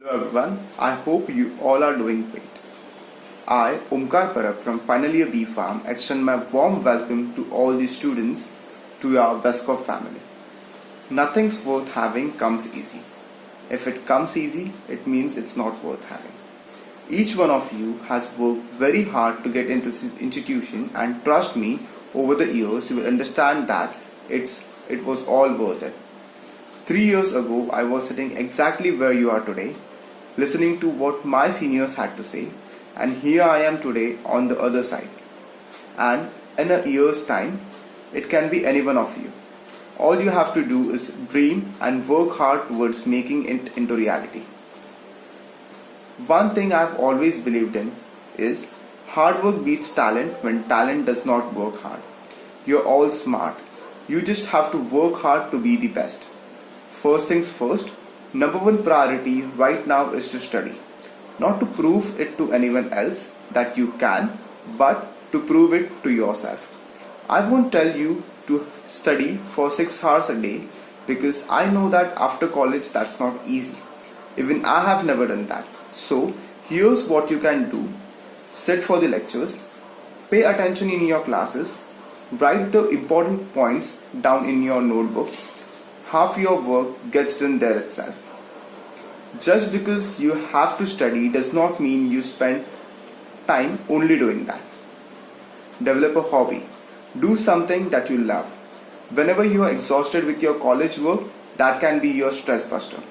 Hello everyone, I hope you all are doing great. I, Omkar Parab from Final Year B Farm, extend my warm welcome to all the students to our Westcop family. Nothing's worth having comes easy. If it comes easy, it means it's not worth having. Each one of you has worked very hard to get into this institution, and trust me, over the years you will understand that it was all worth it. 3 years ago, I was sitting exactly where you are today, listening to what my seniors had to say, and here I am today on the other side. And in a year's time, it can be any one of you. All you have to do is dream and work hard towards making it into reality. One thing I've always believed in is hard work beats talent when talent does not work hard. You're all smart. You just have to work hard to be the best. First things first, number one priority right now is to study. Not to prove it to anyone else that you can, but to prove it to yourself. I won't tell you to study for 6 hours a day because I know that after college that's not easy. Even I have never done that. So, here's what you can do. Sit for the lectures, pay attention in your classes, write the important points down in your notebook. Half your work gets done there itself. Just because you have to study does not mean you spend time only doing that. Develop a hobby. Do something that you love. Whenever you are exhausted with your college work, that can be your stress buster.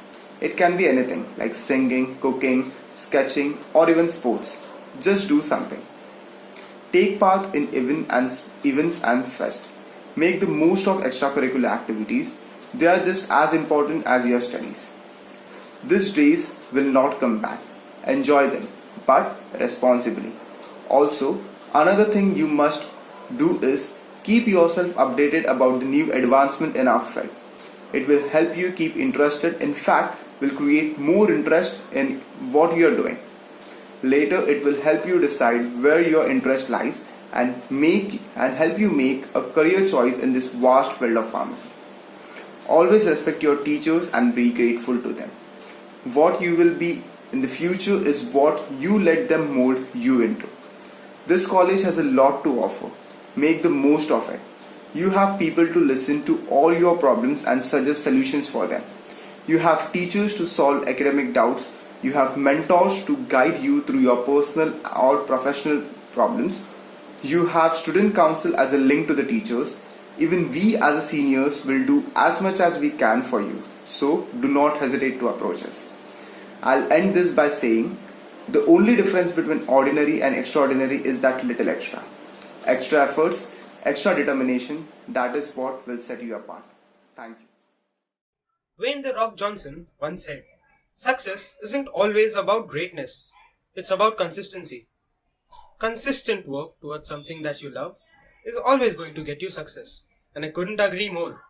It can be anything like singing, cooking, sketching, or even sports. Just do something. Take part in events and fest. Make the most of extracurricular activities. They are just as important as your studies. These days will not come back. Enjoy them, but responsibly. Also, another thing you must do is keep yourself updated about the new advancement in our field. It will help you keep interested. In fact, will create more interest in what you are doing. Later, it will help you decide where your interest lies and help you make a career choice in this vast field of pharmacy. Always respect your teachers and be grateful to them. What you will be in the future is what you let them mold you into. This college has a lot to offer. Make the most of it. You have people to listen to all your problems and suggest solutions for them. You have teachers to solve academic doubts. You have mentors to guide you through your personal or professional problems. You have student council as a link to the teachers. Even we as seniors will do as much as we can for you. So do not hesitate to approach us. I'll end this by saying the only difference between ordinary and extraordinary is that little extra. Extra efforts, extra determination, that is what will set you apart. Thank you. Wayne The Rock Johnson once said, "Success isn't always about greatness, it's about consistency." Consistent work towards something that you love is always going to get you success, and I couldn't agree more.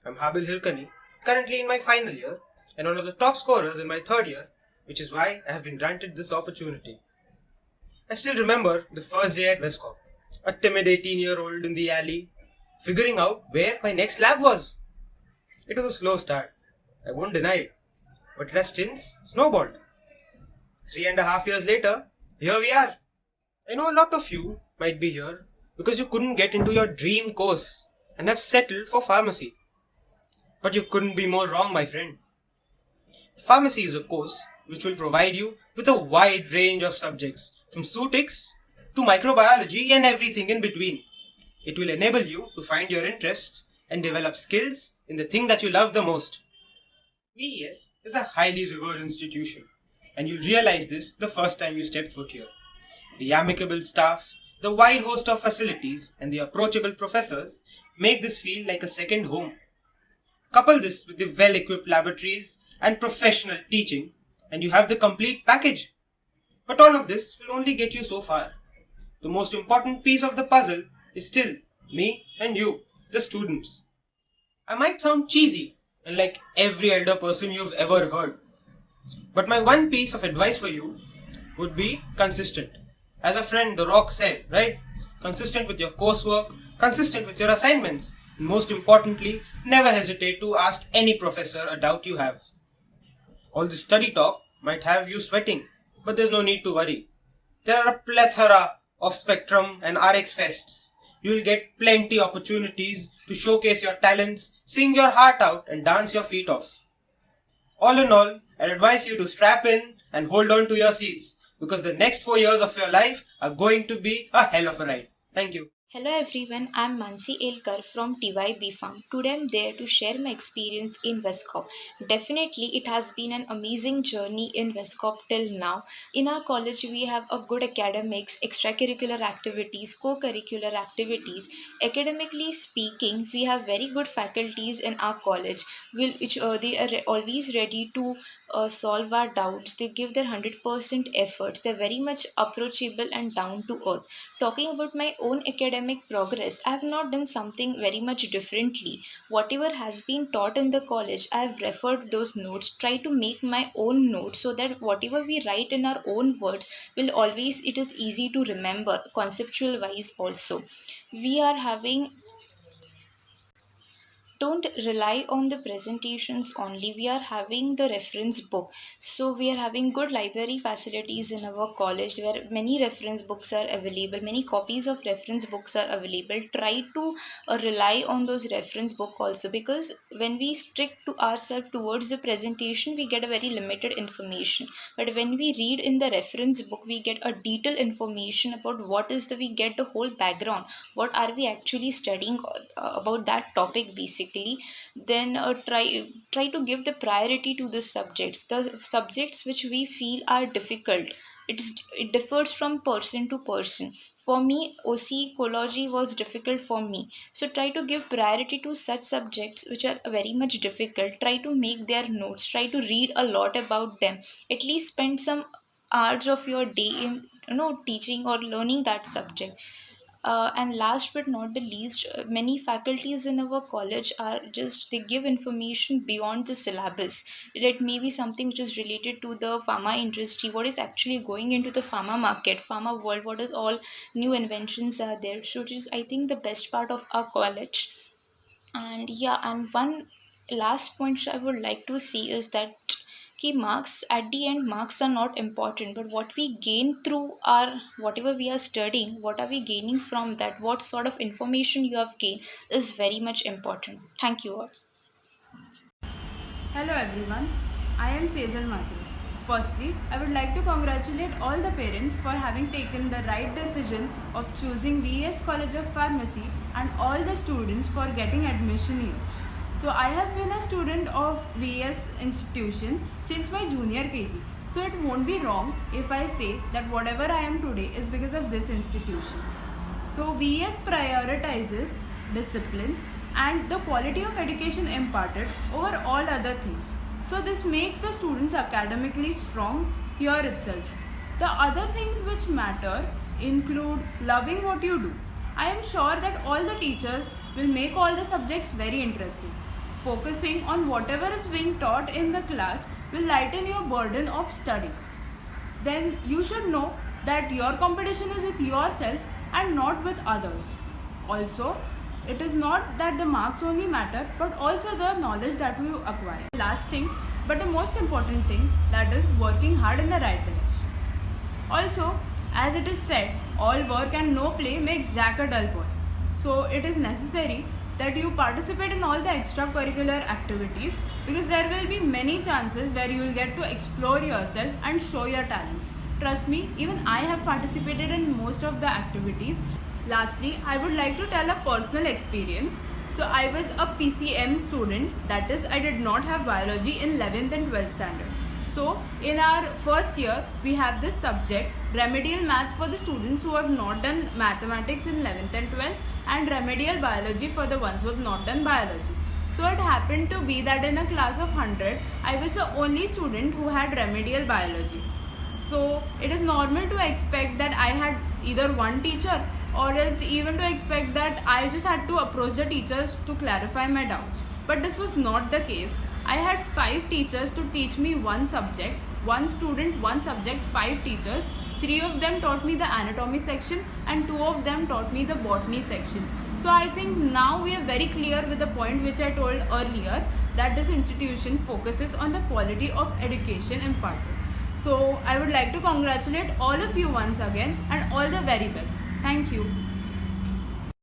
I'm Habil Hirkani, currently in my final year, and one of the top scorers in my third year, which is why I have been granted this opportunity. I still remember the first day at Westcop, a timid 18-year-old in the alley, figuring out where my next lab was. It was a slow start, I won't deny it, but it has since snowballed. 3.5 years later, here we are. I know a lot of you might be here because you couldn't get into your dream course and have settled for pharmacy. But you couldn't be more wrong, my friend. Pharmacy is a course which will provide you with a wide range of subjects, from zootics to microbiology and everything in between. It will enable you to find your interest and develop skills in the thing that you love the most. VES is a highly revered institution, and you'll realize this the first time you step foot here. The amicable staff, the wide host of facilities, and the approachable professors make this feel like a second home. Couple this with the well-equipped laboratories and professional teaching, and you have the complete package. But all of this will only get you so far. The most important piece of the puzzle is still me and you, the students. I might sound cheesy and like every elder person you've ever heard, but my one piece of advice for you would be consistent. As a friend The Rock said, right? Consistent with your coursework, consistent with your assignments, and most importantly, never hesitate to ask any professor a doubt you have. All this study talk might have you sweating, but there's no need to worry. There are a plethora of Spectrum and RX Fests. You'll get plenty opportunities to showcase your talents, sing your heart out, and dance your feet off. All in all, I'd advise you to strap in and hold on to your seats because the next 4 years of your life are going to be a hell of a ride. Thank you. Hello everyone, I'm Mansi Elkar from TYB Farm. Today I'm there to share my experience in Westcop. Definitely it has been an amazing journey in Westcop till now. In our college we have a good academics, extracurricular activities, co-curricular activities. Academically speaking, we have very good faculties in our college which they are always ready to solve our doubts. They give their 100% efforts. They're very much approachable and down to earth. Talking about my own academic progress, I have not done something very much differently. Whatever has been taught in the college, I have referred those notes, try to make my own notes so that whatever we write in our own words will always, it is easy to remember, conceptual wise also. We are having don't rely on the presentations only. We are having the reference book, so we are having good library facilities in our college where many reference books are available, many copies of reference books are available. Try to rely on those reference book also, because when we strict to ourselves towards the presentation we get a very limited information, but when we read in the reference book we get a detailed information about what is the, we get the whole background, what are we actually studying about that topic basically. Then try to give the priority to the subjects which we feel are difficult. It differs from person to person. For me, OC ecology was difficult for me, so try to give priority to such subjects which are very much difficult. Try to make their notes, try to read a lot about them, at least spend some hours of your day in teaching or learning that subject. And last but not the least, many faculties in our college are just, they give information beyond the syllabus. It may be something which is related to the pharma industry, what is actually going into the pharma market, pharma world, what is all new inventions are there. So it is, I think, the best part of our college. And yeah, and one last point which I would like to see is that key marks, at the end marks are not important, but what we gain through our whatever we are studying, what are we gaining from that, what sort of information you have gained is very much important. Thank you all. Hello everyone, I am Sejal Mathur. Firstly, I would like to congratulate all the parents for having taken the right decision of choosing VES College of Pharmacy and all the students for getting admission here. So I have been a student of VES institution since my junior KG. So it won't be wrong if I say that whatever I am today is because of this institution. So VES prioritizes discipline and the quality of education imparted over all other things. So this makes the students academically strong here itself. The other things which matter include loving what you do. I am sure that all the teachers will make all the subjects very interesting. Focusing on whatever is being taught in the class will lighten your burden of study. Then you should know that your competition is with yourself and not with others. Also, it is not that the marks only matter, but also the knowledge that you acquire. Last thing, but the most important thing, that is working hard in the right direction. Also, as it is said, all work and no play makes Jack a dull boy. So it is necessary that you participate in all the extracurricular activities, because there will be many chances where you will get to explore yourself and show your talents. Trust me, even I have participated in most of the activities. Lastly, I would like to tell a personal experience. So I was a PCM student, that is, I did not have biology in 11th and 12th standard. So in our first year, we have this subject, remedial maths for the students who have not done mathematics in 11th and 12th, and remedial biology for the ones who have not done biology. So it happened to be that in a class of 100, I was the only student who had remedial biology. So it is normal to expect that I had either one teacher, or else even to expect that I just had to approach the teachers to clarify my doubts. But this was not the case. I had 5 teachers to teach me one subject, one student, one subject, 5 teachers. 3 of them taught me the anatomy section and 2 of them taught me the botany section. So I think now we are very clear with the point which I told earlier, that this institution focuses on the quality of education imparted. So I would like to congratulate all of you once again and all the very best. Thank you.